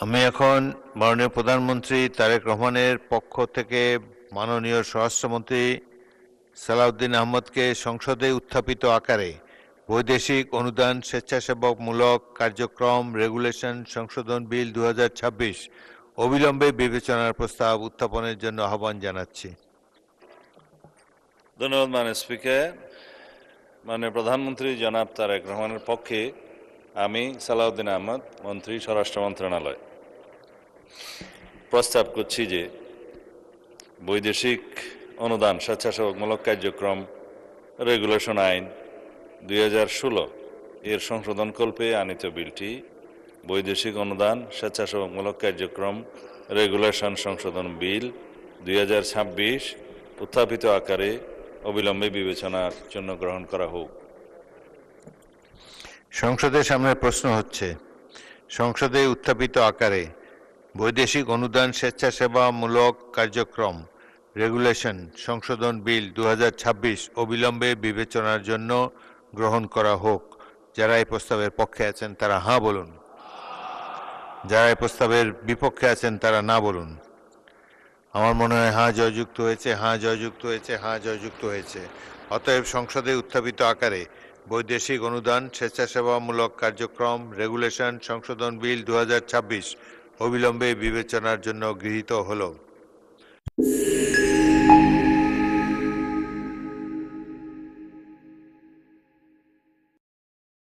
আমি এখন মাননীয় প্রধানমন্ত্রী তারেক রহমানের পক্ষ থেকে মাননীয় স্বরাষ্ট্রমন্ত্রী সালাউদ্দিন আহমদকে সংসদে উত্থাপিত আকারে বৈদেশিক অনুদান স্বেচ্ছাসেবকমূলক কার্যক্রম রেগুলেশন সংশোধন বিল 2026 অবিলম্বে বিবেচনার প্রস্তাব উত্থাপনের জন্য আহ্বান জানাচ্ছি। ধন্যবাদ মাননীয় স্পিকার। মাননীয় প্রধানমন্ত্রী জনাব তারেক রহমানের পক্ষে আমি সালাউদ্দিন আহমদ, মন্ত্রী স্বরাষ্ট্র মন্ত্রণালয়, প্রস্তাব করছি যে বৈদেশিক অনুদান স্বেচ্ছাসেবকমূলক কার্যক্রম রেগুলেশন আইন 2016 এর সংশোধনকল্পে আনিত বিলটি বৈদেশিক অনুদান স্বেচ্ছাসেবকমূলক কার্যক্রম রেগুলেশন সংশোধন বিল 2026 উত্থাপিত আকারে অবিলম্বে বিবেচনার জন্য গ্রহণ করা হোক। সংসদের সামনে প্রশ্ন হচ্ছে, সংসদে উত্থাপিত আকারে বৈদেশিক অনুদান স্বেচ্ছাসেবামূলক কার্যক্রম রেগুলেশন সংশোধন বিল 2026 অবিলম্বে বিবেচনার জন্য গ্রহণ করা হোক। যারা এই প্রস্তাবের পক্ষে আছেন তারা হাঁ বলুন, যারা এই প্রস্তাবের বিপক্ষে আছেন তারা না বলুন। আমার মনে হয় হাঁ জয়যুক্ত হয়েছে, হাঁ জয়যুক্ত হয়েছে, হাঁ জয়যুক্ত হয়েছে। অতএব সংসদে উত্থাপিত আকারে বৈদেশিক অনুদান স্বেচ্ছাসেবামূলক কার্যক্রম রেগুলেশন সংশোধন বিল 2026 অবিলম্বে বিবেচনার জন্য গৃহীত হলো।